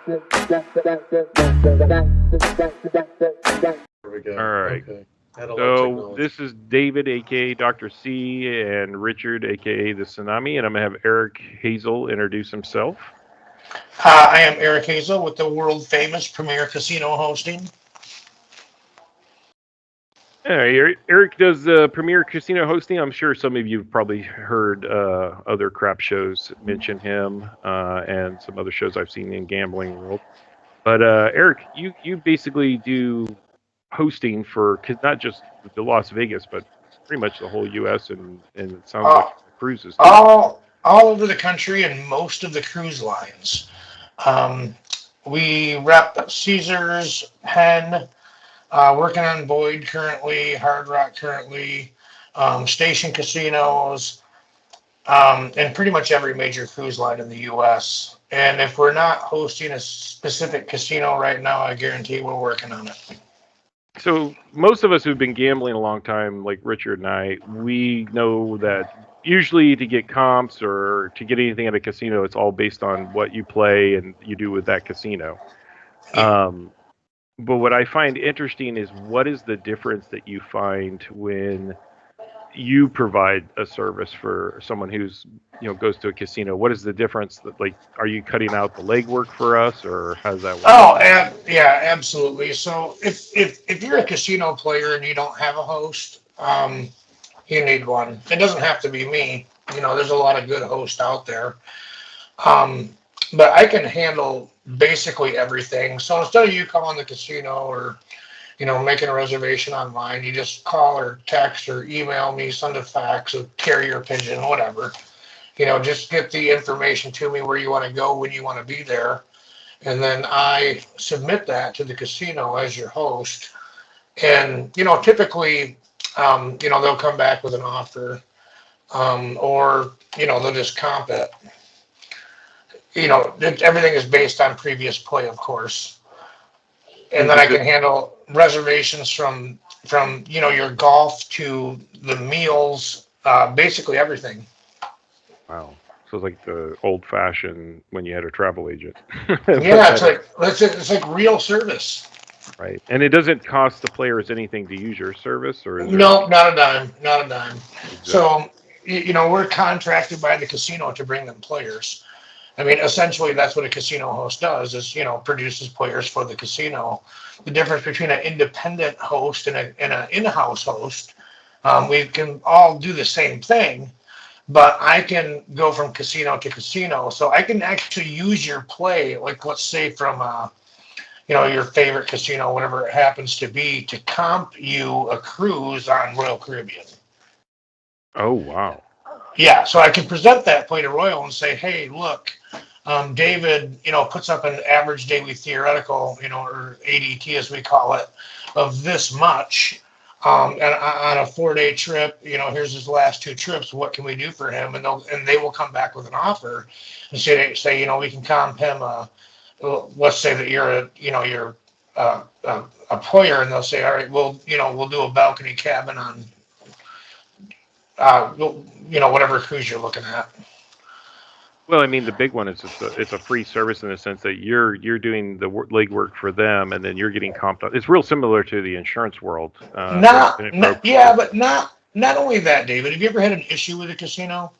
we go. All right. Okay. Had a lot of So technology. this is David, aka Dr. C, and Richard, aka the Tsunami, and I'm gonna have Eric Hazel introduce himself. I am Eric Hazel with the world famous Premier Casino Hosting. All right, Eric does Premier Casino hosting. I'm sure some of you have probably heard other crap shows mention him and some other shows I've seen in gambling world. But Eric, you basically do hosting for not just the Las Vegas, but pretty much the whole U.S. and it sounds like Uh, cruises too. all over the country and most of the cruise lines. Um, we rep Caesars, Penn, working on Boyd currently, Hard Rock currently, Station Casinos, and pretty much every major cruise line in the U.S. And if we're not hosting a specific casino right now, I guarantee we're working on it. So most of us who've been gambling a long time, like Richard and I, we know that usually to get comps or to get anything at a casino, it's all based on what you play and you do with that casino. But what I find interesting is what is the difference that you find when you provide a service for someone who's goes to a casino? What is the difference? That, like, are you cutting out the legwork for us, or how does that work? Oh, yeah, absolutely. So if you're a casino player and you don't have a host, you need one. It doesn't have to be me. There's a lot of good hosts out there. But I can handle basically everything. So instead of you calling the casino or making a reservation online, you just call or text or email me, send a fax, a carrier pigeon, whatever. Just get the information to me where you want to go, when you want to be there. And then I submit that to the casino as your host. And, typically, they'll come back with an offer, or, they'll just comp it. Everything is based on previous play, of course. And then I can handle reservations from your golf to the meals, basically everything. Wow. So it's like the old-fashioned when you had a travel agent. Yeah, it's like real service. Right. And it doesn't cost the players anything to use your service, or is there? No, not a dime, not a dime. Exactly. So, we're contracted by the casino to bring them players. I mean, essentially, that's what a casino host does is, produces players for the casino. The difference between an independent host and an in-house host, we can all do the same thing, but I can go from casino to casino. So I can actually use your play, like let's say from, your favorite casino, whatever it happens to be, to comp you a cruise on Royal Caribbean. Oh, wow. Yeah, so I can present that play to Royal and say, hey, look, David, puts up an average daily theoretical, or ADT as we call it, of this much. And on a 4-day trip, here's his last 2 trips. What can we do for him? And they will come back with an offer and say, we can comp him. Let's say that you're a player, and they'll say, all right, we'll do a balcony cabin on, whatever cruise you're looking at. Well, I mean, the big one is it's a free service in the sense that you're doing the legwork for them, and then you're getting comped up. It's real similar to the insurance world. But not only that, David. Have you ever had an issue with a casino?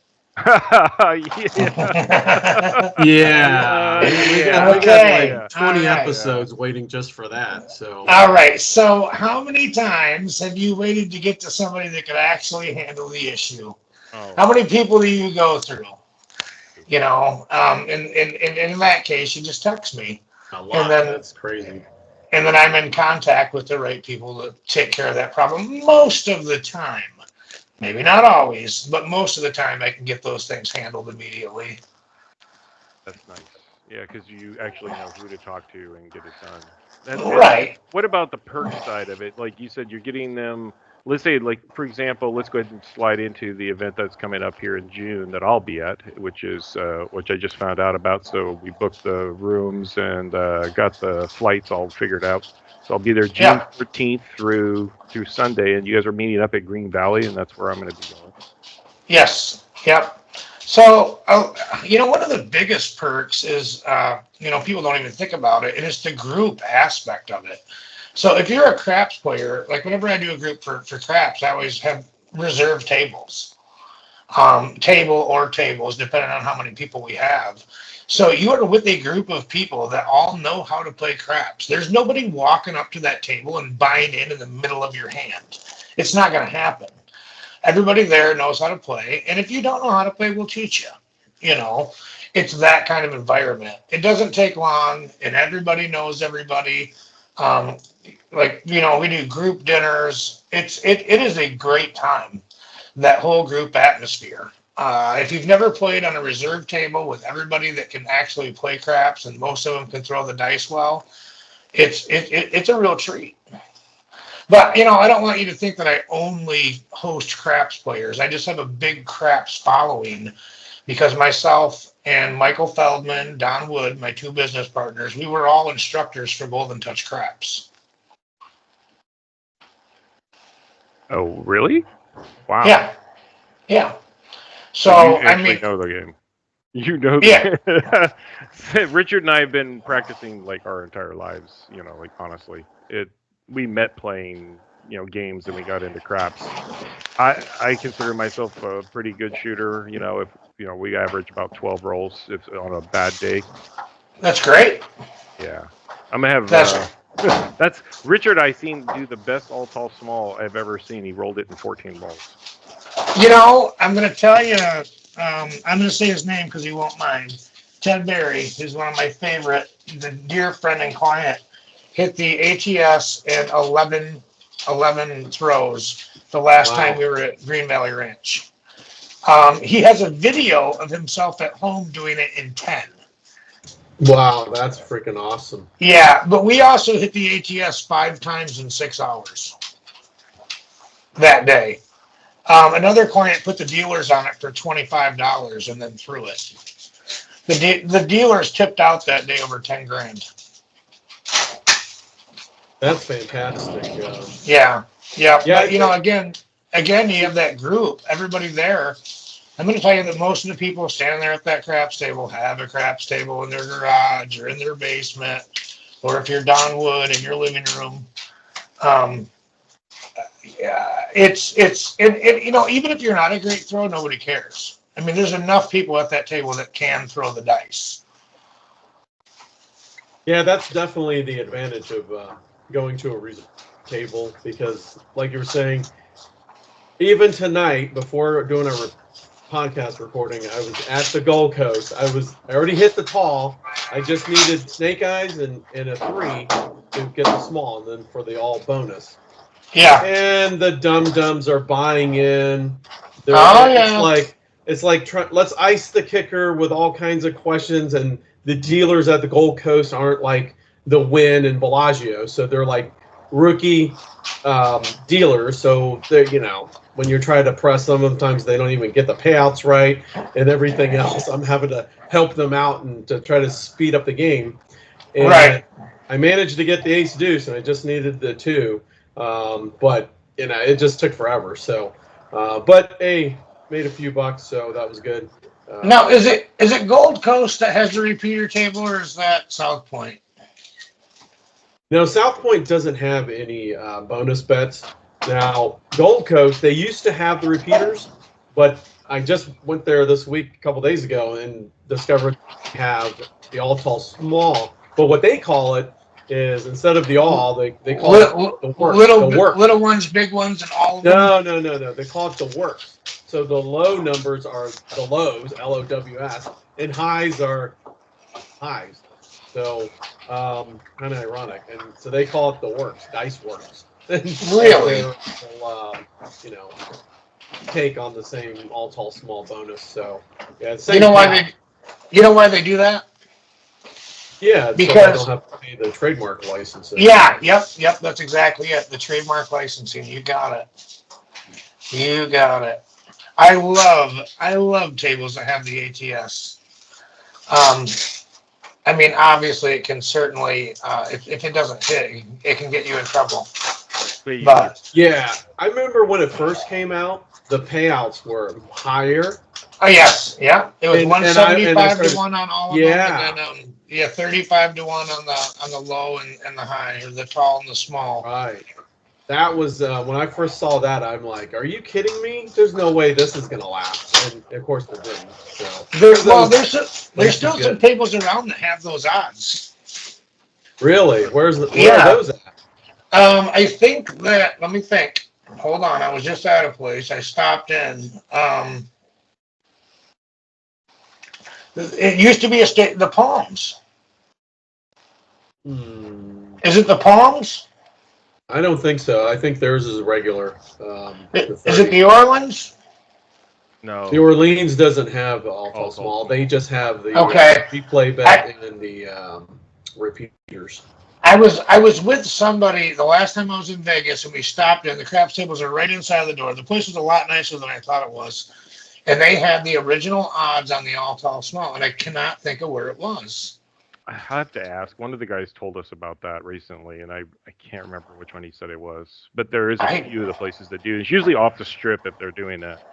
Yeah. We got Okay. like 20 All right. episodes waiting just for that. So All right. So how many times have you waited to get to somebody that could actually handle the issue? Oh. How many people do you go through? In that case, you just text me. a lot. That's crazy. And then I'm in contact with the right people to take care of that problem most of the time. Maybe not always, but most of the time I can get those things handled immediately. That's nice. Yeah, because you actually know who to talk to and get it done. Right. What about the perk side of it? Like you said, you're getting them. Let's say, like, for example, let's go ahead and slide into the event that's coming up here in June that I'll be at, which I just found out about. So we booked the rooms and got the flights all figured out. So I'll be there June 13th through Sunday, and you guys are meeting up at Green Valley, and that's where I'm going to be going. Yes. Yep. So, of the biggest perks is, people don't even think about it, and it's the group aspect of it. So if you're a craps player, like whenever I do a group for craps, I always have reserved tables, table or tables, depending on how many people we have. So you are with a group of people that all know how to play craps. There's nobody walking up to that table and buying in the middle of your hand. It's not going to happen. Everybody there knows how to play, and if you don't know how to play, we'll teach you. It's that kind of environment. It doesn't take long, and everybody knows everybody. We do group dinners. It is a great time, that whole group atmosphere. If you've never played on a reserve table with everybody that can actually play craps, and most of them can throw the dice well, it's a real treat. But, I don't want you to think that I only host craps players. I just have a big craps following, because myself and Michael Feldman, Don Wood, my two business partners, we were all instructors for Golden Touch Craps. Oh, really? Wow. Yeah. So you actually know the game. You know the game. Richard and I have been practicing like our entire lives, honestly. We met playing, games, and we got into craps. I consider myself a pretty good shooter. If we average about 12 rolls if on a bad day. That's great. Yeah, I'm gonna have. That's Richard. I seen do the best all tall small I've ever seen. He rolled it in 14 rolls. I'm gonna tell you. I'm gonna say his name because he won't mind. Ted Berry, who's one of my favorite, the dear friend and client, hit the ATS in 11 throws the last time we were at Green Valley Ranch. He has a video of himself at home doing it in 10. Wow, that's freaking awesome. Yeah, but we also hit the ATS 5 times in 6 hours that day. Another client put the dealers on it for $25 and then threw it. The dealers tipped out that day over 10 grand. That's fantastic. Yeah. But, again, you have that group, everybody there. I'm going to tell you that most of the people standing there at that craps table have a craps table in their garage or in their basement, or if you're Don Wood in your living room. Even if you're not a great thrower, nobody cares. I mean, there's enough people at that table that can throw the dice. Yeah, that's definitely the advantage of going to a table, because, like you were saying, even tonight before doing our podcast recording, I was at the Gold Coast. I already hit the tall. I just needed snake eyes and a 3 to get the small, and then for the all bonus. Yeah. And the dum-dums are buying in. It's like let's ice the kicker with all kinds of questions, and the dealers at the Gold Coast aren't like the Wynn and Bellagio, so they're like rookie dealers. So they're, when you're trying to press them, sometimes they don't even get the payouts right and everything else. I'm having to help them out and to try to speed up the game. And right. I managed to get the ace deuce, and I just needed the 2. But it just took forever. So, but hey, made a few bucks, so that was good. Now, is it Gold Coast that has the repeater table, or is that South Point? No, South Point doesn't have any bonus bets. Now, Gold Coast, they used to have the repeaters, but I just went there this week, a couple days ago, and discovered they have the all tall small. But what they call it is, instead of the all, they call it the works. Little ones, big ones, and all of them? No. They call it the works. So the low numbers are the lows, LOWS, and highs are highs. So kind of ironic. And so they call it the works, dice works. Really? They'll, take on the same all tall small bonus. So yeah, you know why they do that? Yeah, because so they don't have to pay the trademark licensing. Yeah, yep, that's exactly it. The trademark licensing. You got it. I love tables that have the ATS. Obviously it can certainly, if it doesn't hit, it can get you in trouble. But yeah, I remember when it first came out, the payouts were higher, Oh yes, yeah. It was And- one and I- and I 75 started- to 1 on all of Yeah. them, and then 35 to 1 on the low and the high, or the tall and the small. Right. That was when I first saw that. I'm like, "Are you kidding me? There's no way this is gonna last." And of course, it didn't. So There's still some good. tables around that have those odds. Really, where are Yeah. those at? I think that. Let me think. Hold on, I was just at a place. I stopped in. It used to be the Palms. Is it the Palms? I don't think so. I think theirs is regular. Is it the Orleans? No. The Orleans doesn't have all All small. They just have the Okay. replay bet and the repeaters. I was with somebody the last time I was in Vegas, and we stopped in. The craps tables are right inside the door. The place was a lot nicer than I thought it was, and they had the original odds on the all tall small, and I cannot think of where it was. I have to ask. One of the guys told us about that recently, and I can't remember which one he said it was. But there is a few of the places that do. It's usually off the strip if they're doing that.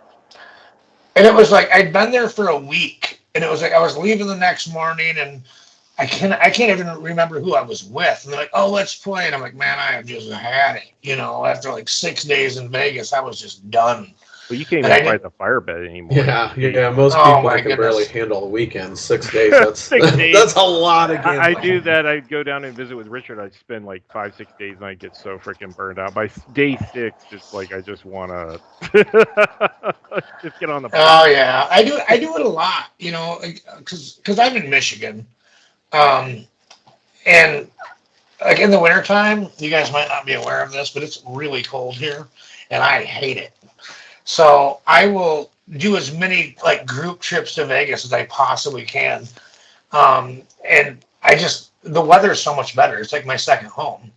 And it was like I'd been there for a week, and it was like I was leaving the next morning, and I can't even remember who I was with. And they're like, "Oh, let's play," and I'm like, "Man, I have just had it." You know, after like 6 days in Vegas, I was just done. Well, you can't even fight the fire bet anymore. Yeah. Most people can barely handle the weekends. 6 days. That's 6 days. That's a lot of gambling. I do that. I go down and visit with Richard. I spend like 5-6 days, and I get so freaking burned out. By day 6, it's like I just want to just get on the. Oh yeah, I do it a lot. You know, because I'm in Michigan, and like in the wintertime, you guys might not be aware of this, but it's really cold here, and I hate it. So I will do as many like group trips to Vegas as I possibly can. And the weather is so much better. It's like my second home.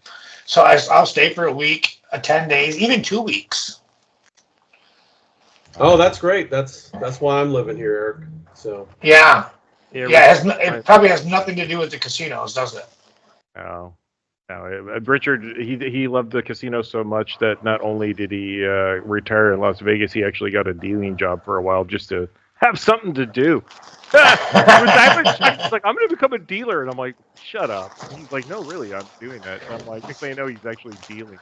So I'll stay for a week, 10 days, even 2 weeks. Oh, that's great. That's why I'm living here, Eric. So yeah. It probably has nothing to do with the casinos, does it? No. Richard, he loved the casino so much that not only did he retire in Las Vegas, he actually got a dealing job for a while just to have something to do. He's like, "I'm going to become a dealer," and I'm like, "Shut up." He's like, "No, really, I'm doing that." And I'm like, next thing I know, he's actually dealing.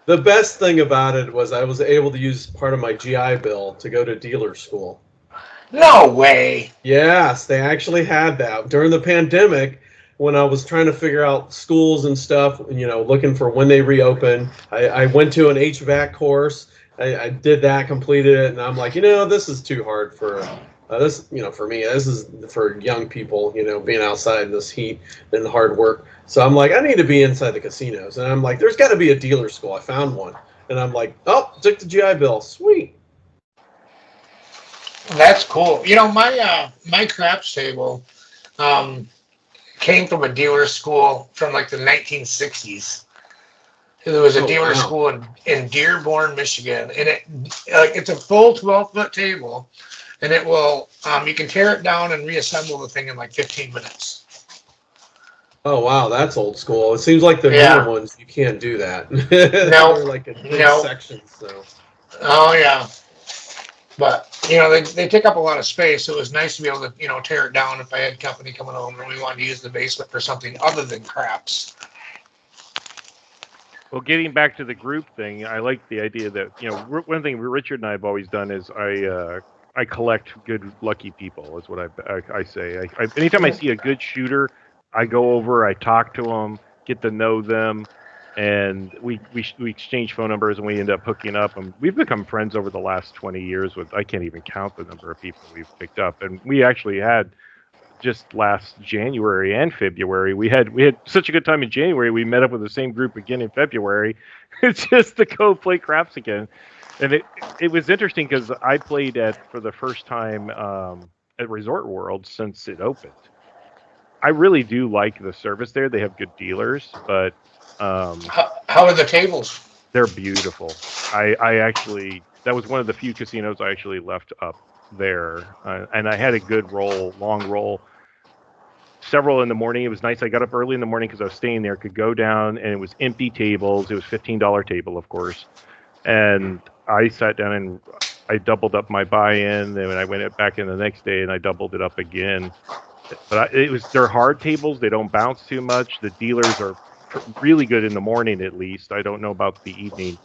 the best thing about it was I was able to use part of my GI Bill to go to dealer school. No way. Yes, they actually had that during the pandemic. When I was trying to figure out schools and stuff, looking for when they reopen, I went to an HVAC course. I did that, completed it, and I'm like, this is too hard for this. For me, this is for young people. Being outside in this heat and the hard work. So I'm like, I need to be inside the casinos, and I'm like, there's got to be a dealer school. I found one, and I'm like, oh, took the GI Bill, sweet. That's cool. My craps table came from a dealer school from like the 1960s. There was a dealer school in Dearborn, Michigan, and it's a full 12-foot table, and it will you can tear it down and reassemble the thing in like 15 minutes. Oh wow, that's old school. It seems like the newer ones you can't do that. No, they're like in big sections. So. Oh yeah. But, they take up a lot of space, so it was nice to be able to, tear it down if I had company coming over and we wanted to use the basement for something other than craps. Well, getting back to the group thing, I like the idea that, one thing Richard and I have always done is I collect good, lucky people, is what I say. Anytime I see a good shooter, I go over, I talk to them, get to know them, and we exchange phone numbers, and we end up hooking up. And we've become friends over the last 20 years with, I can't even count the number of people we've picked up. And we actually had, just last January and February, we had such a good time in January, we met up with the same group again in February, just to go play craps again. And it was interesting because I played for the first time at Resort World since it opened. I really do like the service there. They have good dealers, but how are the tables? They're beautiful. I actually, that was one of the few casinos I actually left up there, and I had a good long roll. Several in the morning. It was nice. I got up early in the morning because I was staying there. Could go down, and it was empty tables. It was $15 table, of course. And I sat down and I doubled up my buy-in, then I went back in the next day and I doubled it up again. But they're hard tables. They don't bounce too much. The dealers are really good in the morning, at least. I don't know about the evening.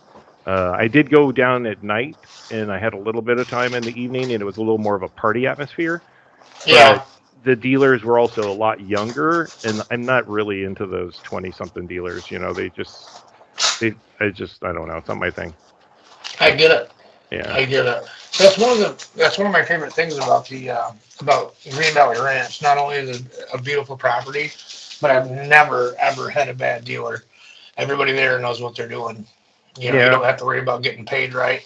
I did go down at night, and I had a little bit of time in the evening, and it was a little more of a party atmosphere. Yeah. But the dealers were also a lot younger, and I'm not really into those 20-something dealers. You know, I don't know. It's not my thing. I get it. Yeah. I get it. That's one of my favorite things about about Green Valley Ranch. Not only is it a beautiful property, but I've never ever had a bad dealer. Everybody there knows what they're doing. You know, you don't have to worry about getting paid right.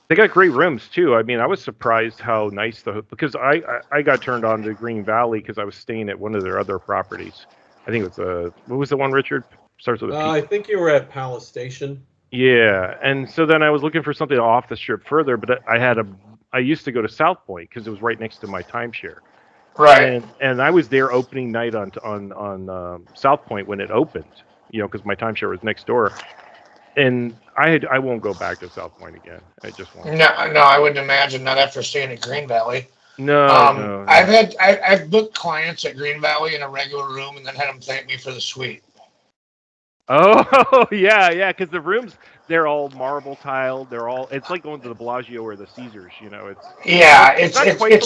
They got great rooms too. I mean, I was surprised how nice because I got turned on to Green Valley because I was staying at one of their other properties. I think it was what was the one, Richard? Starts with a P. I think you were at Palace Station. Yeah, and so then I was looking for something off the strip further, but I used to go to South Point because it was right next to my timeshare. Right. And I was there opening night on South Point when it opened, you know, because my timeshare was next door. And I won't go back to South Point again. I just won't. No, I wouldn't imagine, not after staying at Green Valley. No. I've booked clients at Green Valley in a regular room and then had them thank me for the suite. Oh yeah, because the rooms, they're all marble tiled. It's like going to the Bellagio or the Caesars. You know, it's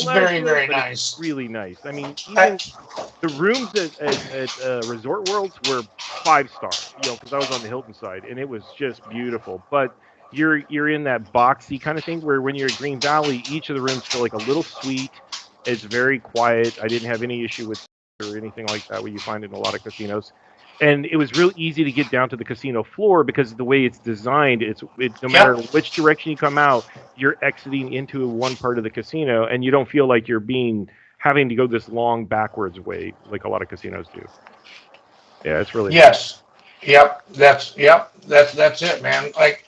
very, very nice. It's really nice. I mean, even the rooms at Resort Worlds were 5-star. You know, because I was on the Hilton side, and it was just beautiful. But you're in that boxy kind of thing where when you're at Green Valley, each of the rooms feel like a little suite. It's very quiet. I didn't have any issue with or anything like that, what you find in a lot of casinos. And it was real easy to get down to the casino floor because of the way it's designed. No matter which direction you come out, you're exiting into one part of the casino, and you don't feel like you're having to go this long backwards way like a lot of casinos do. Yeah, it's really yes. Yep. That's it, man. Like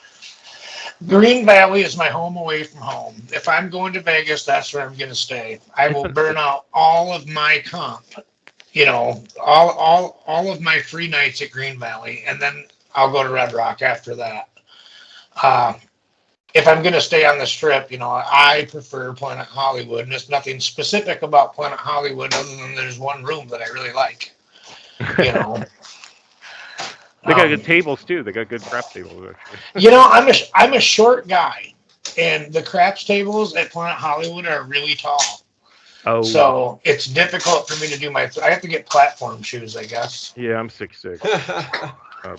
Green Valley is my home away from home. If I'm going to Vegas, that's where I'm going to stay. I will burn out all of my comp. You know, all of my free nights at Green Valley, and then I'll go to Red Rock after that. If I'm going to stay on the Strip, you know, I prefer Planet Hollywood, and there's nothing specific about Planet Hollywood other than there's one room that I really like. You know, they got good tables too. They got good craps tables. You know, I'm a short guy, and the craps tables at Planet Hollywood are really tall. Oh. So it's difficult for me to do I have to get platform shoes, I guess. Yeah, I'm 6'6".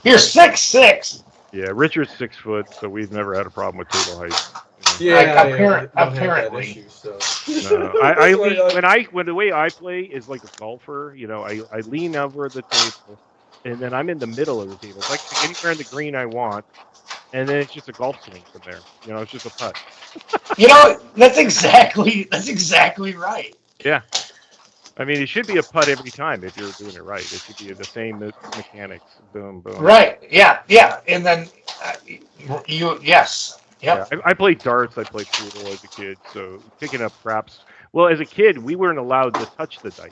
You're 6'6". Yeah, Richard's 6 foot, so we've never had a problem with table height. Apparently. When the way I play is like a golfer, you know, I lean over the table, and then I'm in the middle of the table. It's like anywhere in the green I want, and then it's just a golf swing from there. You know, it's just a putt. You know, that's exactly right. Yeah. I mean, it should be a putt every time if you're doing it right. It should be the same mechanics. Boom, boom. Right. Yeah. And then yes. Yep. Yeah, I played darts. I played pool as a kid. So picking up craps. Well, as a kid, we weren't allowed to touch the dice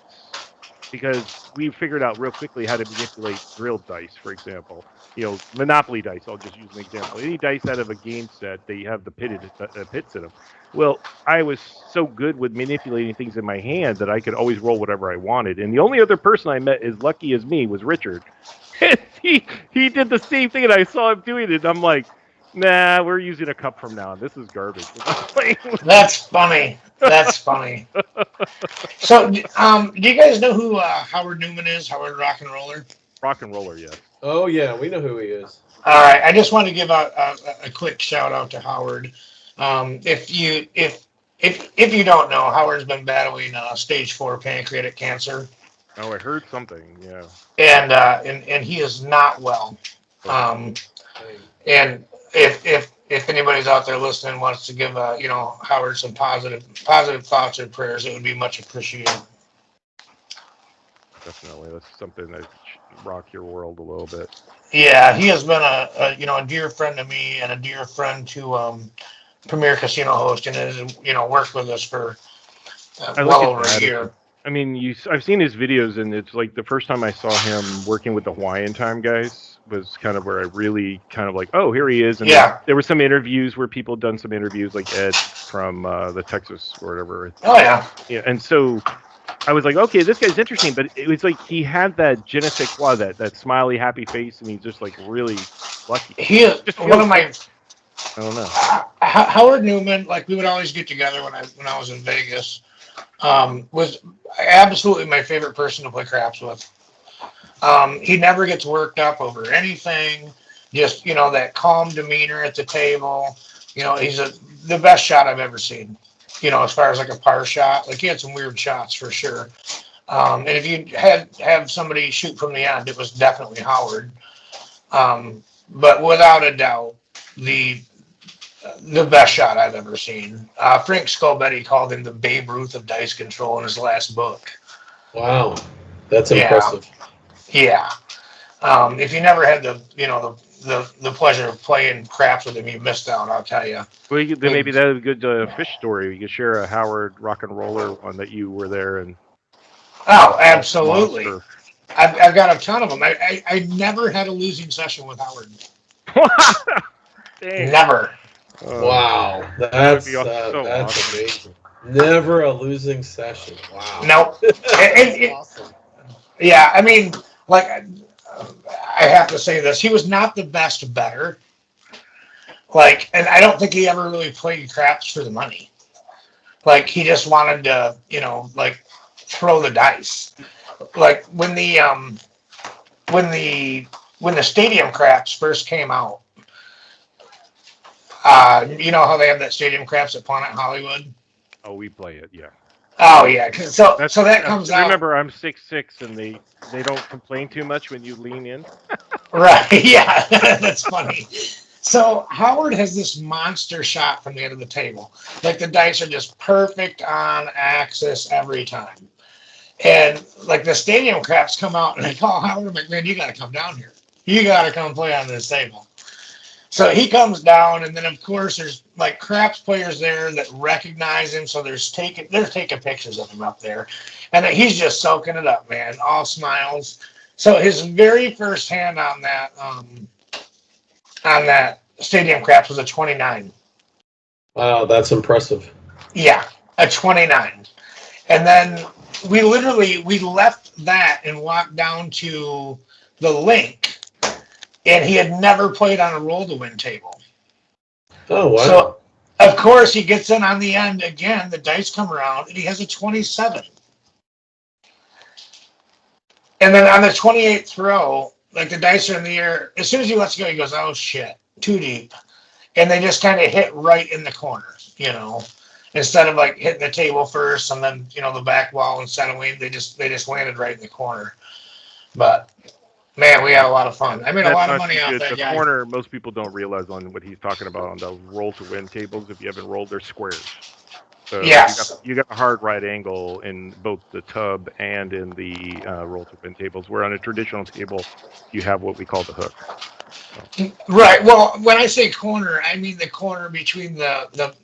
because we figured out real quickly how to manipulate drilled dice, for example. You know, Monopoly dice, I'll just use an example. Any dice out of a game set, they have the pits in them. Well, I was so good with manipulating things in my hand that I could always roll whatever I wanted. And the only other person I met as lucky as me was Richard. And he did the same thing, and I saw him doing it, and I'm like, nah, we're using a cup from now on. This is garbage. That's funny. So, do you guys know who Howard Newman is? Howard Rock and Roller? Rock and Roller, yes. Oh yeah, we know who he is. All right, I just want to give a quick shout out to Howard. If you don't know, Howard's been battling stage 4 pancreatic cancer. Oh, I heard something. Yeah. And he is not well. And if anybody's out there listening wants to give Howard some positive thoughts or prayers, it would be much appreciated. Definitely, that's something that rock your world a little bit. Yeah, he has been a dear friend to me and a dear friend to Premier Casino Host, and has worked with us for well over a year. I mean, I've seen his videos, and it's like the first time I saw him working with the Hawaiian Time guys. was kind of where I really kind of like, oh, here he is. And there were some interviews where people had done some interviews, like Ed from the Texas or whatever. Oh yeah. Yeah, and so I was like, okay, this guy's interesting, but it was like he had that je ne sais quoi, that smiley, happy face, and he's just like really lucky. He is one of my. I don't know. Howard Newman, like we would always get together when I was in Vegas. Was absolutely my favorite person to play craps with. He never gets worked up over anything. Just, that calm demeanor at the table. He's the best shot I've ever seen. As far as like a par shot, like he had some weird shots for sure. And if you have somebody shoot from the end, it was definitely Howard. But without a doubt, the best shot I've ever seen. Frank Scobetti called him the Babe Ruth of dice control in his last book. Wow, that's impressive. Yeah. If you never had the pleasure of playing craps with him, you missed out. I'll tell you. Well, then maybe that's a good fish story. You could share a Howard rock and roller one that you were there and. Oh, absolutely. I've got a ton of them. I never had a losing session with Howard. Never. Wow, that's amazing. Never a losing session. Wow. No. Awesome. Yeah, I mean, like, I have to say this. He was not the best bettor. Like, and I don't think he ever really played craps for the money. Like, he just wanted to, throw the dice. Like, when the stadium craps first came out, you know how they have that stadium craps at Planet Hollywood? Oh, we play it, yeah. Oh yeah, so that comes out. Remember, I'm 6'6", and they don't complain too much when you lean in. Right? Yeah, that's funny. So Howard has this monster shot from the end of the table. Like the dice are just perfect on axis every time. And like the stadium craps come out, and I call Howard. I'm like, man, you got to come down here. You got to come play on this table. So he comes down, and then of course there's like craps players there that recognize him. So they're taking pictures of him up there, and he's just soaking it up, man. All smiles. So his very first hand on that stadium craps was a 29. Wow, that's impressive. Yeah, a 29, and then we left that and walked down to the link. And he had never played on a roll-to-win table. Oh, wow. So, of course, he gets in on the end again. The dice come around, and he has a 27. And then on the 28th throw, like the dice are in the air. As soon as he lets go, he goes, oh, shit, too deep. And they just kind of hit right in the corner, Instead of, like, hitting the table first and then, the back wall and settling, they just landed right in the corner. But... man, we had a lot of fun. I made a lot of money off that guy. The corner, most people don't realize on what he's talking about on the roll-to-win tables. If you haven't rolled, they're squares. So yes. You got a hard right angle in both the tub and in the roll-to-win tables. Where on a traditional table, you have what we call the hook. So. Right. Well, when I say corner, I mean the corner between the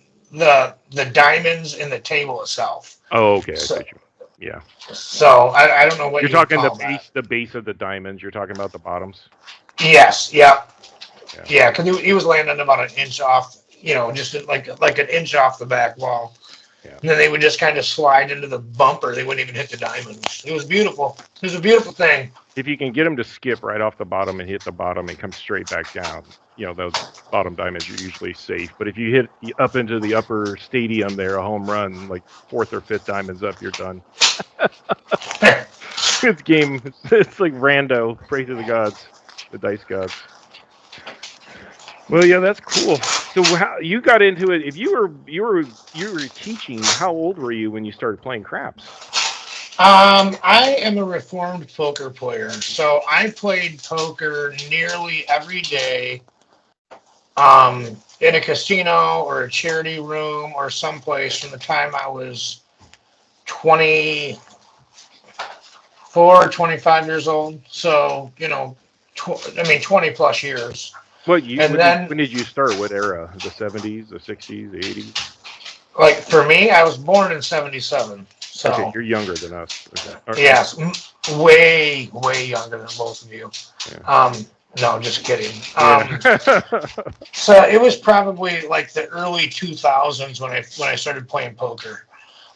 diamonds and the table itself. Oh, okay. I see you. Yeah. So I don't know what you're talking the base of the diamonds. You're talking about the bottoms. Yes. Yep. Yeah. Because he was landing about an inch off. Just like an inch off the back wall. Yeah. And then they would just kind of slide into the bumper. They wouldn't even hit the diamonds. It was beautiful. It was a beautiful thing. If you can get them to skip right off the bottom and hit the bottom and come straight back down, those bottom diamonds, you're usually safe. But if you hit up into the upper stadium there, a home run, like fourth or fifth diamonds up, you're done. It's game. It's like rando. Pray to the gods, the dice gods. Well, yeah, that's cool. So how you got into it? If you were teaching, how old were you when you started playing craps? I am a reformed poker player, so I played poker nearly every day. In a casino or a charity room or someplace from the time I was 24, 25 years old. So, 20 plus years. When did you start? What era? The 70s, the 60s, the 80s? Like for me, I was born in 77. So okay, you're younger than us. Okay. Yes, way younger than both of you. Yeah. No, just kidding. Yeah. So it was probably like the early 2000s when I started playing poker.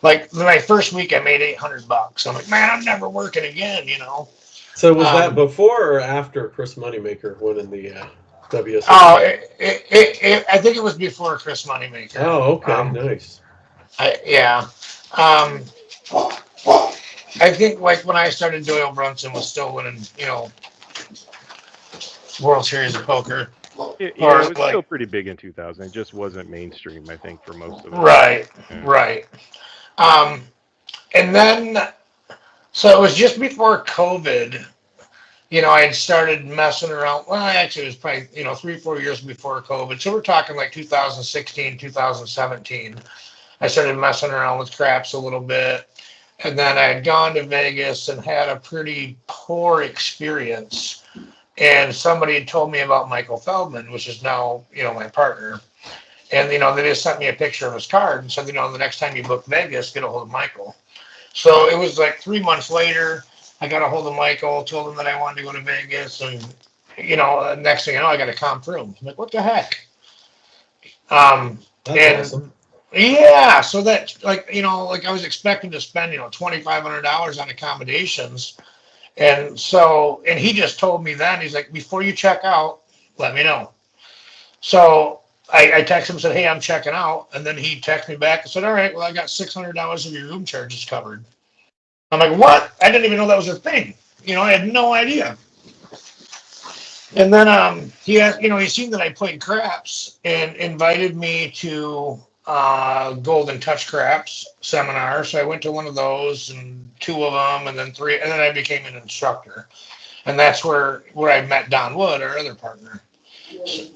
Like my first week, I made $800. I'm like, man, I'm never working again, you know. So was that before or after Chris Moneymaker winning the WSOP? Oh, I think it was before Chris Moneymaker. Oh, okay, nice. Yeah. I think like when I started, Doyle Brunson was still winning, you know, World Series of Poker. It was like, still pretty big in 2000. It just wasn't mainstream, I think, for most of it. Right, yeah. Right. And then, so it was just before COVID, you know, I had started messing around. Well, actually, it was probably, you know, 3-4 years before COVID. So we're talking like 2016, 2017. I started messing around with craps a little bit. And then I had gone to Vegas and had a pretty poor experience. And somebody had told me about Michael Feldman, which is now, you know, my partner. And, you know, they just sent me a picture of his card and said, you know, the next time you book Vegas, get a hold of Michael. So it was like 3 months later, I got a hold of Michael, told him that I wanted to go to Vegas. And, you know, next thing you know, I got a comp room. I'm like, what the heck? That's awesome. Yeah. So that, like, you know, like I was expecting to spend, you know, $2,500 on accommodations. And so, and he just told me then, he's like, before you check out, let me know. So I texted him and said, hey, I'm checking out. And then he texted me back and said, all right, well, I got $600 of your room charges covered. I'm like, what? I didn't even know that was a thing. You know, I had no idea. And then he had, you know, he seen that I played craps and invited me to Golden Touch Craps seminar. So I went to one of those and 2 of them and then 3, and then I became an instructor. And that's where I met Don Wood, our other partner.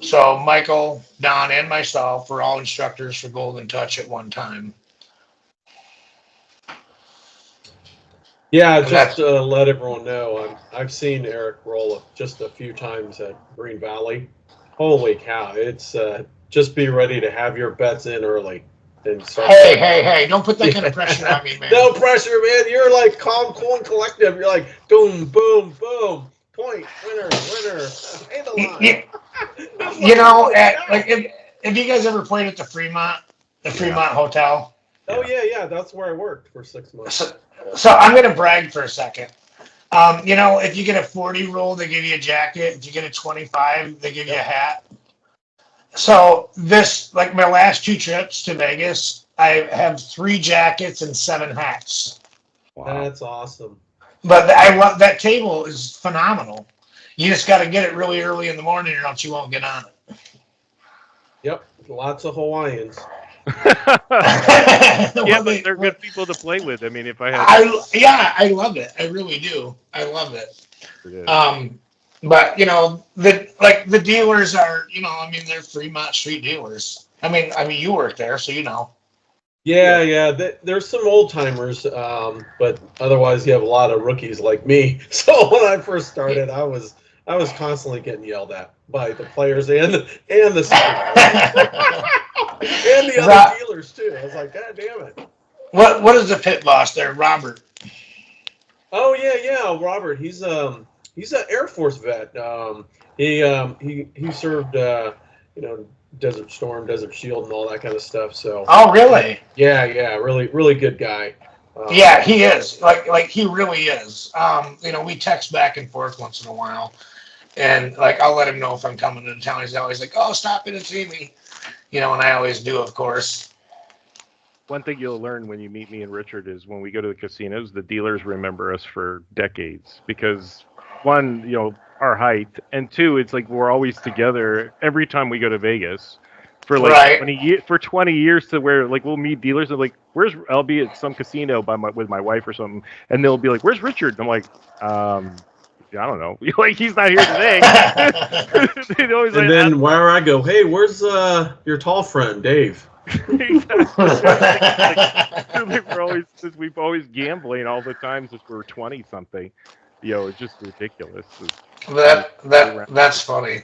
So Michael, Don, and myself were all instructors for Golden Touch at one time. Yeah, just to let everyone know, I've seen Eric roll just a few times at Green Valley. Holy cow! It's just be ready to have your bets in early and start. Hey! Don't put that kind of pressure on me, man. No pressure, man. You're like calm, cool, and collective. You're like boom, boom, boom. Point, winner. Pay the line. You know, like if you guys ever played at the Fremont Hotel. Oh yeah, that's where I worked for 6 months. So I'm gonna brag for a second. You know, if you get a 40 roll, they give you a jacket. If you get a 25, they give you a hat. So this, like my last 2 trips to Vegas, I have 3 jackets and 7 hats. Wow. That's awesome. But I love that table is phenomenal. You just got to get it really early in the morning, or else you won't get on it. Yep, lots of Hawaiians. Yeah, but they're good people to play with. I mean, if I had, I love it. I really do. I love it. But you know, the dealers are, you know, I mean, they're Fremont Street dealers. I mean, you work there, so you know. Yeah. There's some old timers, but otherwise you have a lot of rookies like me. So when I first started, I was constantly getting yelled at by the players and the and the other dealers too. I was like, God damn it! What is the pit boss there, Robert? Oh yeah, Robert. He's an Air Force vet. He served you know, Desert Storm, Desert Shield, and all that kind of stuff. So. Oh really? Yeah, really good guy. Yeah, he is. Like he really is. You know, we text back and forth once in a while, and like I'll let him know if I'm coming to town. He's always like, "Oh, stop in and see me," you know, and I always do, of course. One thing you'll learn when you meet me and Richard is when we go to the casinos, the dealers remember us for decades because, 1, you know, our height, and 2, it's like we're always together every time we go to Vegas for like 20 years to where like we'll meet dealers and like, I'll be at some casino with my wife or something, and they'll be like, "Where's Richard?" And I'm like, I don't know. Like, he's not here today. And then where I go, hey, where's your tall friend, Dave? We've always gambling all the time since we were 20 something. You know, it's just ridiculous. That's funny.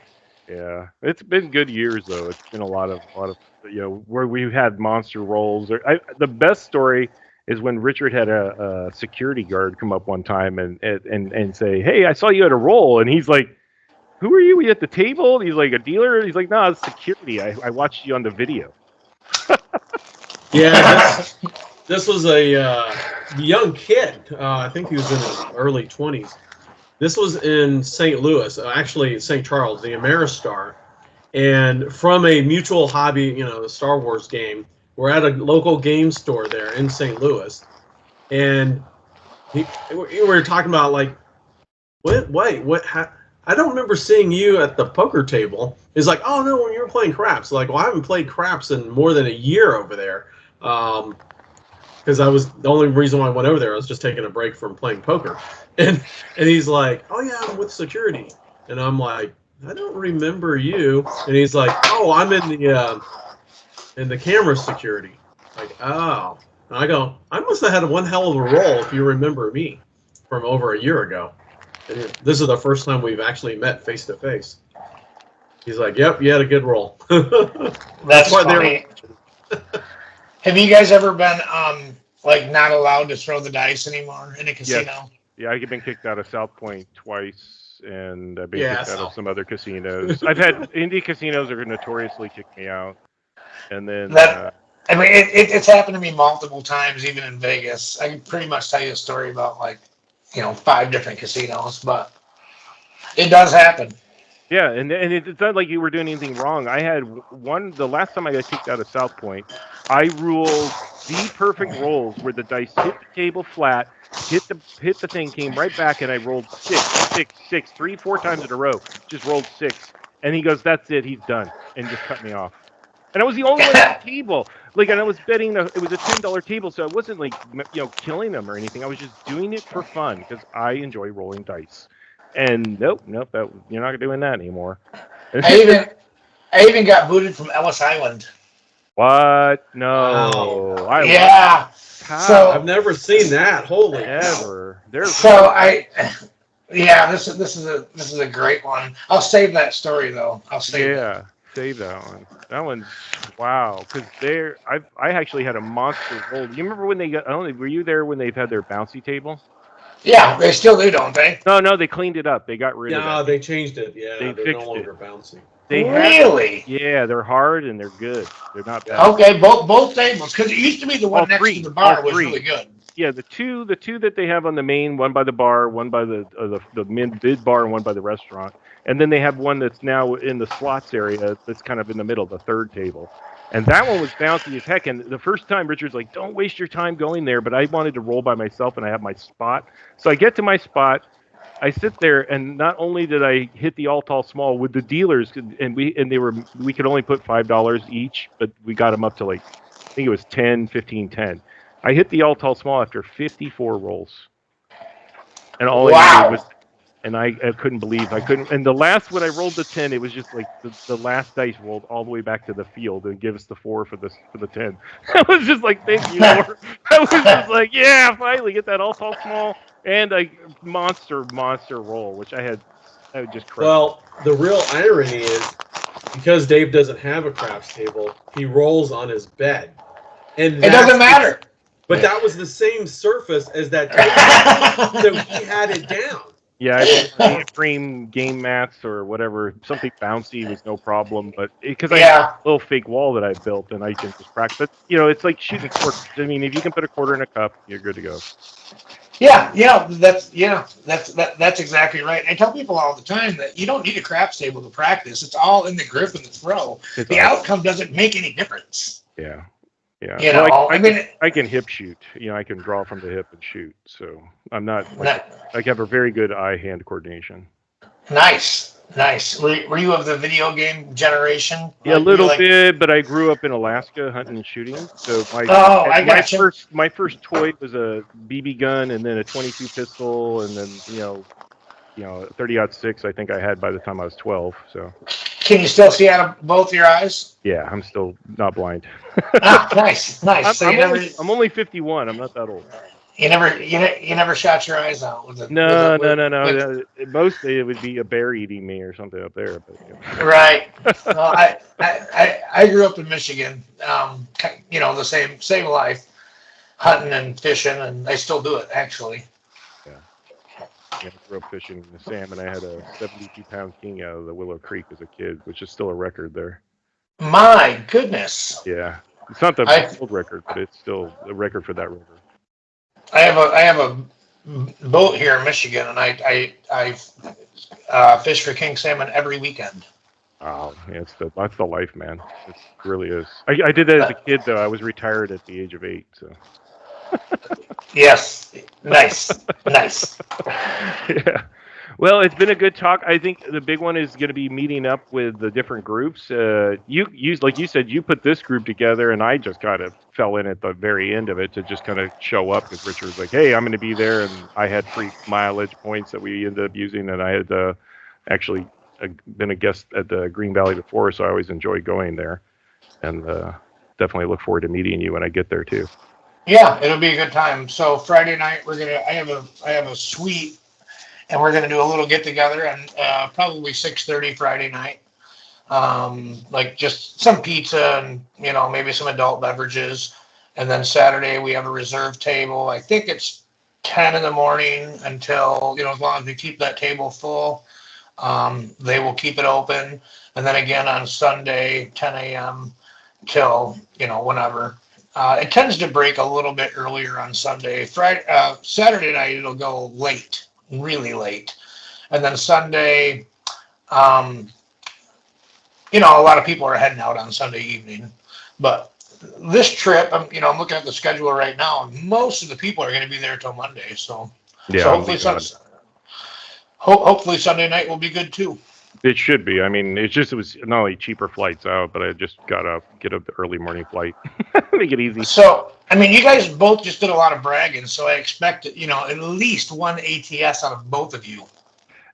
Yeah, it's been good years though. It's been a lot of you know, where we've had monster rolls. The best story is when Richard had a security guard come up one time and say, "Hey, I saw you at a roll," and he's like, who are you? Were you at the table? He's like, a dealer? He's like, no, it's security. I watched you on the video. Yeah, this was a young kid. I think he was in his early 20s. This was in St. Louis, actually St. Charles, the Ameristar. And from a mutual hobby, the Star Wars game, we're at a local game store there in St. Louis. And we were talking about, like, what? I don't remember seeing you at the poker table. He's like, oh, no, when you were playing craps. Like, well, I haven't played craps in more than a year over there. Because the only reason why I went over there, I was just taking a break from playing poker. And he's like, oh, yeah, I'm with security. And I'm like, I don't remember you. And he's like, oh, I'm in the camera security. Like, oh. And I go, I must have had one hell of a roll if you remember me from over a year ago. And this is the first time we've actually met face to face. He's like, yep, you had a good roll. That's funny. Have you guys ever been like not allowed to throw the dice anymore in a casino? Yes. Yeah, I've been kicked out of South Point twice, and I've been kicked out of some other casinos. I've had indie casinos are notoriously kick me out, and then I mean, it's happened to me multiple times, even in Vegas. I can pretty much tell you a story about 5 different casinos, but it does happen. Yeah, and it's not like you were doing anything wrong. I had the last time I got kicked out of South Point, I ruled the perfect rolls where the dice hit the table flat, hit the thing, came right back, and I rolled 6, 3-4 times in a row. Just rolled 6. And he goes, that's it, he's done, and just cut me off. And I was the only one at the table. Like, and I was betting it was a $10 table, so I wasn't like killing them or anything. I was just doing it for fun because I enjoy rolling dice. And nope, you're not doing that anymore. I even got booted from Ellis Island. What? No. Wow. Yeah. So I've never seen that. Holy ever. This is a great one. I'll save that story though. Save that one. That one's wow. Because I actually had a monster roll. You remember when were you there when they've had their bouncy table? Yeah, they still do, don't they? No, they cleaned it up. They got rid of it. Yeah, they changed it. Yeah, they're no longer bouncy. Really? Yeah, they're hard and they're good. They're not bad. Okay, both tables, because it used to be the one next to the bar was really good. Yeah, the two that they have on the main, one by the bar, one by the mid bar, and one by the restaurant, and then they have one that's now in the slots area that's kind of in the middle, the third table. And that one was bouncy as heck. And the first time, Richard's like, don't waste your time going there. But I wanted to roll by myself, and I have my spot. So I get to my spot. I sit there, and not only did I hit the all tall small with the dealers, and we could only put $5 each, but we got them up to I think it was 10, 15, 10. I hit the all tall small after 54 rolls. And all I did was... And I couldn't believe I couldn't. And the last when I rolled the 10, it was just like the last dice rolled all the way back to the field and give us the 4 for the 10. I was just like, thank you, Lord. I was just like, yeah, finally get that all tall small and a monster roll, which I would just crush. Well, the real irony is because Dave doesn't have a craps table, he rolls on his bed, and it doesn't matter. But that was the same surface as that table, so he had it down. Yeah, I cream game mats or whatever, something bouncy was no problem. But because I have a little fake wall that I built, and I can just practice. But it's like shooting quarters. I mean, if you can put a quarter in a cup, you're good to go. That's exactly right. I tell people all the time that you don't need a craps table to practice. It's all in the grip and the throw. The outcome doesn't make any difference. Yeah. Well, I can hip shoot. I can draw from the hip and shoot. So I'm not. I have a very good eye-hand coordination. Nice. Were you of the video game generation? Yeah, a little bit, but I grew up in Alaska hunting and shooting. So my first toy was a BB gun, and then a 22 pistol, and then 30-06. I think I had by the time I was 12. So. Can you still see out of both your eyes? Yeah, I'm still not blind. Nice. I'm only 51. I'm not that old. You never shot your eyes out with it. No. Mostly it would be a bear eating me or something up there. But, Right. Well, I grew up in Michigan. The same life, hunting and fishing, and I still do it actually. Yeah. I grew up fishing the salmon. I had a 72-pound king out of the Willow Creek as a kid, which is still a record there. My goodness. Yeah, it's not the I world record, but it's still a record for that river. I have a boat here in Michigan, and I fish for king salmon every weekend. Oh, yeah, that's the life, man. It really is. I did that as a kid, though. I was retired at the age of 8, so. Yes, nice. Yeah. Well, it's been a good talk. I think the big one is going to be meeting up with the different groups. You like you said, you put this group together, and I just kind of fell in at the very end of it to just kind of show up because Richard was like, "Hey, I'm going to be there," and I had free mileage points that we ended up using, and I had actually been a guest at the Green Valley before, so I always enjoy going there, and definitely look forward to meeting you when I get there too. Yeah, it'll be a good time. So Friday night I have a suite, and we're gonna do a little get together, and probably 6:30 Friday night. Like just some pizza and maybe some adult beverages, and then Saturday we have a reserve table. I think it's 10 in the morning until as long as we keep that table full, they will keep it open, and then again on Sunday 10 a.m. till whenever. It tends to break a little bit earlier on Sunday. Saturday night it'll go late, really late, and then Sunday, a lot of people are heading out on Sunday evening. But this trip, I'm looking at the schedule right now, and most of the people are going to be there till Monday. So hopefully Sunday night will be good too. It should be. I mean, it was not only cheaper flights out, but I just gotta get up the early morning flight. Make it easy. So, I mean, you guys both just did a lot of bragging, so I expect, at least one ATS out of both of you.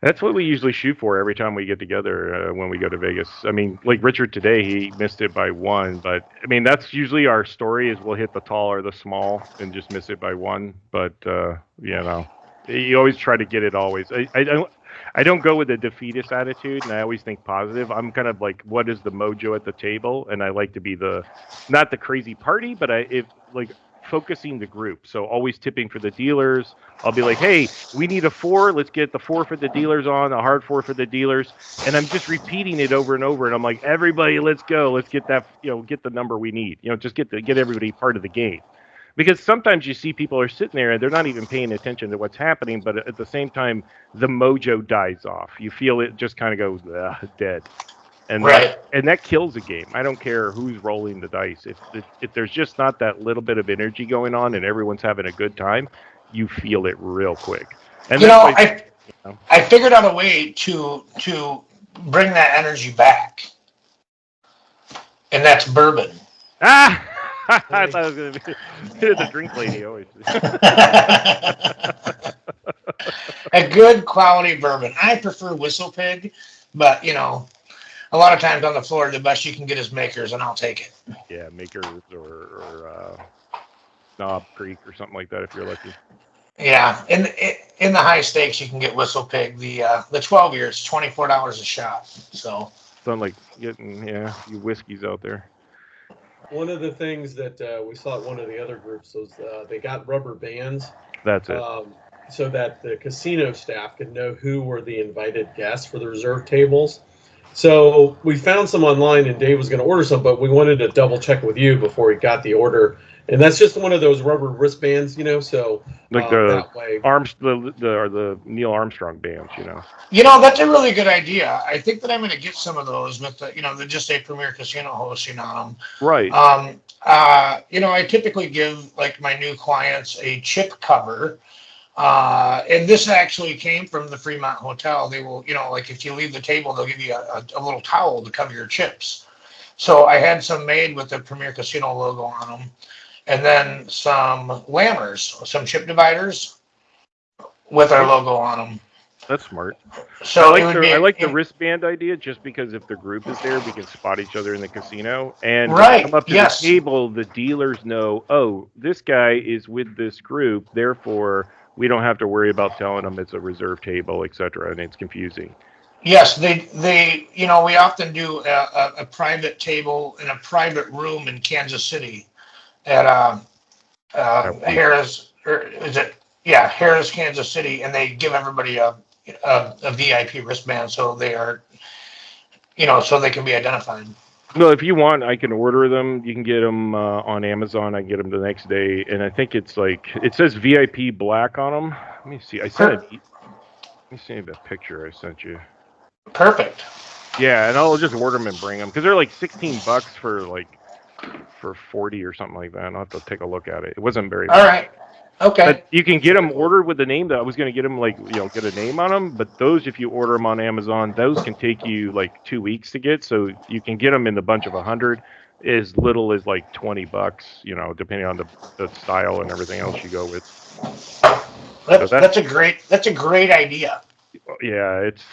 That's what we usually shoot for every time we get together when we go to Vegas. I mean, like Richard today, he missed it by 1, but I mean, that's usually our story is we'll hit the tall or the small and just miss it by 1. But, you always try to get it always. I don't go with a defeatist attitude, and I always think positive. I'm kind of like, what is the mojo at the table? And I like to be not the crazy party, but focusing the group. So always tipping for the dealers. I'll be like, hey, we need a 4. Let's get the 4 for the dealers on, a hard 4 for the dealers. And I'm just repeating it over and over. And I'm like, everybody, let's go. Let's get that, get the number we need. Just get everybody part of the game. Because sometimes you see people are sitting there and they're not even paying attention to what's happening, but at the same time, the mojo dies off. You feel it just kind of goes dead, and right. that kills a game. I don't care who's rolling the dice. If there's just not that little bit of energy going on and everyone's having a good time, you feel it real quick. And I figured out a way to bring that energy back, and that's bourbon. Ah. I thought I was going to be the drink lady always. A good quality bourbon. I prefer Whistle Pig, but a lot of times on the floor, the best you can get is Makers, and I'll take it. Yeah, Makers or Knob Creek or something like that if you're lucky. Yeah, in the high stakes, you can get Whistle Pig. The 12 year, it's $24 a shot. So something like getting you whiskeys out there. One of the things that we saw at one of the other groups was they got rubber bands. That's it. So that the casino staff could know who were the invited guests for the reserve tables. So we found some online, and Dave was going to order some, but we wanted to double check with you before he got the order. And that's just one of those rubber wristbands, so like that way. the Neil Armstrong bands, That's a really good idea. I think that I'm going to get some of those with the just say Premier Casino hosting on them. Right. I typically give like my new clients a chip cover. And this actually came from the Fremont Hotel. They will, like if you leave the table, they'll give you a little towel to cover your chips. So I had some made with the Premier Casino logo on them. And then some lammers, some chip dividers with our logo on them. That's smart. So I like the wristband idea just because if the group is there, we can spot each other in the casino. And come up to the table, the dealers know, oh, this guy is with this group, therefore we don't have to worry about telling them it's a reserve table, etc. And it's confusing. Yes, they we often do a private table in a private room in Kansas City at Harris, or is it Harris, Kansas City, and they give everybody a VIP wristband so they are, so they can be identified. No, if you want, I can order them. You can get them on Amazon. I can get them the next day, and I think it's like it says VIP black on them. Let me see. Let me see the picture I sent you. Perfect. Yeah, and I'll just order them and bring them because they're like $16 for 40 or something like that. I'll have to take a look at it. It wasn't very much. All right. Okay. But you can get them ordered with the name. That I was going to get them get a name on them. But those, if you order them on Amazon, those can take you like 2 weeks to get. So you can get them in the bunch of 100, as little as like $20. Depending on the style and everything else you go with. That's a great idea. Yeah, it's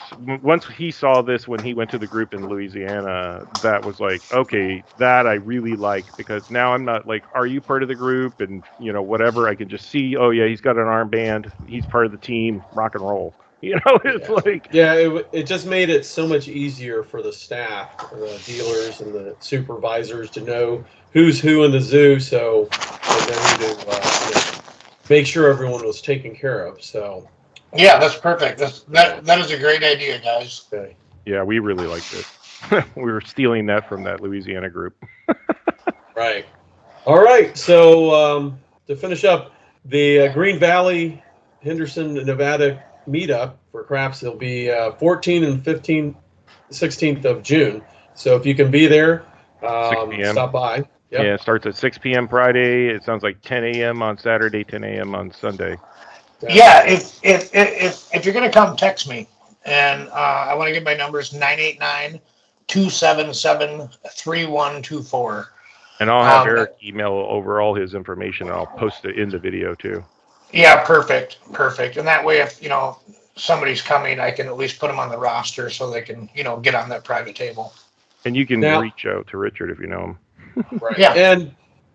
once he saw this when he went to the group in Louisiana, that was like, okay, that I really like, because now I'm not like, are you part of the group? And whatever, I can just see, oh yeah, he's got an armband, he's part of the team, rock and roll. It's like, yeah, it just made it so much easier for the staff, the dealers and the supervisors to know who's who in the zoo, so they knew to make sure everyone was taken care of. So. Yeah, that's perfect. That is a great idea, guys. Okay. Yeah, we really liked it. We were stealing that from that Louisiana group. Right. All right. So to finish up, the Green Valley, Henderson, Nevada meetup for craps, it'll be 14 and 16th of June. So if you can be there, 6 p.m. stop by. Yep. Yeah, it starts at 6 p.m. Friday. It sounds like 10 a.m. on Saturday, 10 a.m. on Sunday. Yeah, if you're gonna come, text me, and I want to give my numbers 989-277-3124. And I'll have Eric email over all his information, and I'll post it in the video too. Yeah, perfect. And that way, if somebody's coming, I can at least put them on the roster so they can get on that private table. And you can reach out to Richard if you know him. Right. Yeah.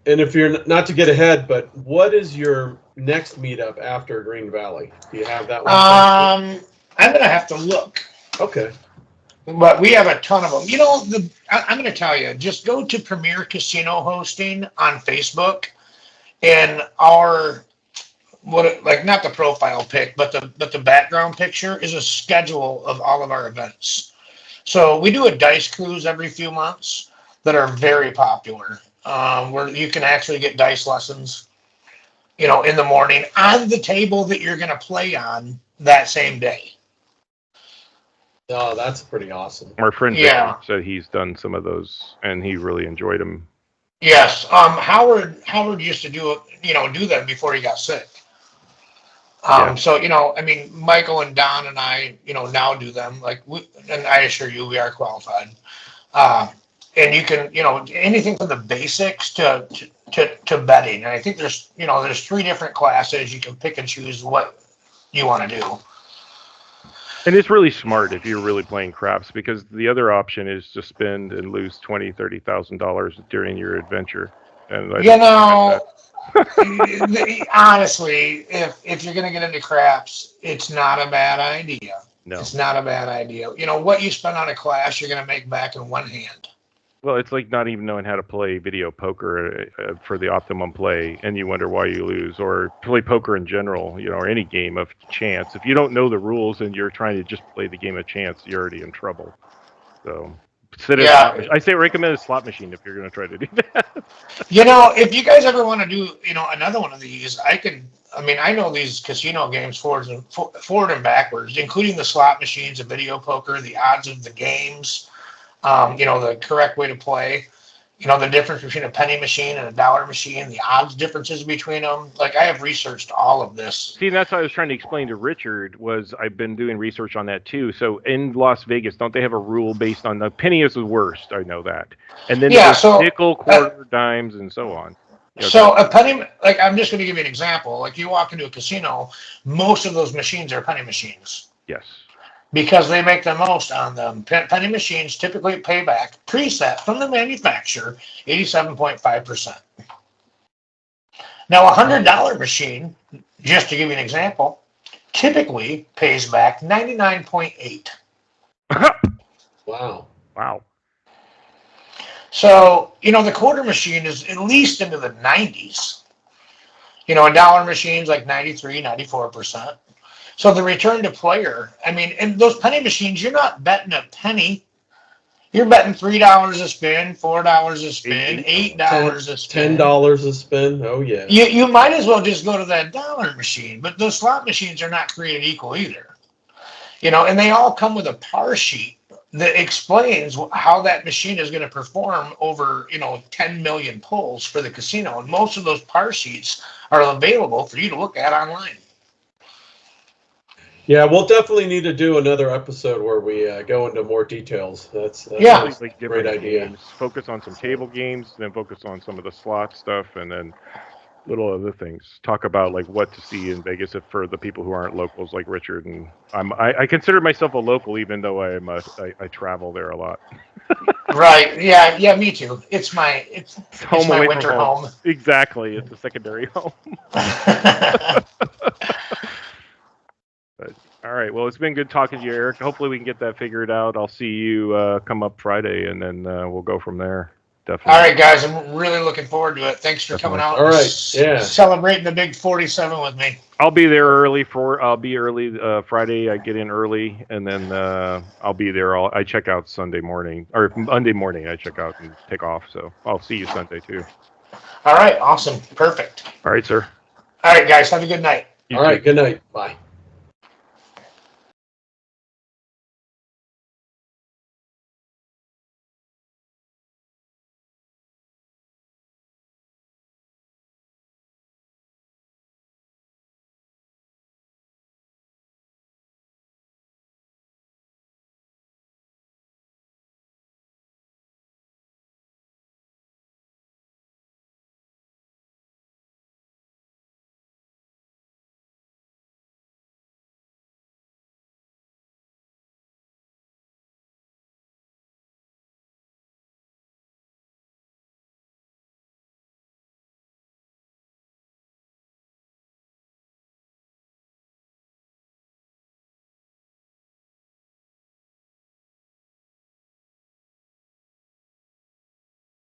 And if you're not to get ahead, but what is your next meetup after Green Valley? Do you have that one? I'm gonna have to look. Okay. But we have a ton of them. I'm gonna tell you, just go to Premier Casino Hosting on Facebook, and not the profile pic, but the background picture is a schedule of all of our events. So we do a dice cruise every few months that are very popular. Where you can actually get dice lessons, in the morning on the table that you're going to play on that same day. Oh, that's pretty awesome. Our friend Victor said he's done some of those and he really enjoyed them. Yes. Howard used to do them before he got sick. So, Michael and Don and I, now do them, and I assure you we are qualified. And you can, anything from the basics to betting. And I think there's 3 different classes. You can pick and choose what you want to do. And it's really smart if you're really playing craps, because the other option is to spend and lose $20,000-$30,000 during your adventure. And honestly, if you're going to get into craps, it's not a bad idea. No, it's not a bad idea. What you spend on a class, you're going to make back in one hand. Well, it's like not even knowing how to play video poker for the optimum play, and you wonder why you lose, or play poker in general, or any game of chance. If you don't know the rules and you're trying to just play the game of chance, you're already in trouble. So, I say recommend a slot machine if you're going to try to do that. If you guys ever want to do, another one of these, I know these casino games forward and backwards, including the slot machines, the video poker, the odds of the games. The correct way to play, the difference between a penny machine and a dollar machine, the odds differences between them. I have researched all of this. See, that's what I was trying to explain to Richard, was I've been doing research on that too. So in Las Vegas, don't they have a rule based on the penny is the worst? I know that. And then nickel, quarter, dimes, and so on. So a penny, I'm just going to give you an example. You walk into a casino, most of those machines are penny machines. Yes. Because they make the most on them. Penny machines typically pay back preset from the manufacturer 87.5%. Now, a $100 machine, just to give you an example, typically pays back 99.8. Wow. So, the quarter machine is at least into the 90s. You know, a dollar machine's like 93, 94%. So the return to player, I mean, and those penny machines, you're not betting a penny. You're betting $3 a spin, $4 a spin, $8 a spin, $10 a spin. Oh yeah. You might as well just go to that dollar machine. But those slot machines are not created equal either. You know, and they all come with a par sheet that explains how that machine is going to perform over, 10 million pulls for the casino. And most of those par sheets are available for you to look at online. Yeah, we'll definitely need to do another episode where we go into more details. That's Yeah. Like different great idea. games. Focus on some table games, then focus on some of the slot stuff, and then little other things. Talk about like what to see in Vegas if for the people who aren't locals like Richard. And I consider myself a local even though I travel there a lot. Right. Yeah, me too. It's my away winter from home. Exactly. It's a secondary home. But, all right. Well, it's been good talking to you, Eric. Hopefully we can get that figured out. I'll see you come up Friday, and then we'll go from there. Definitely. All right, guys. I'm really looking forward to it. Thanks for coming out. All right. Yeah. Celebrating the big 47 with me. I'll be there early Friday. I get in early, and then I'll be there. I check out Sunday morning or Monday morning. I check out and take off. So I'll see you Sunday too. All right. Awesome. Perfect. All right, sir. All right, guys. Have a good night. All right. Good night. Bye.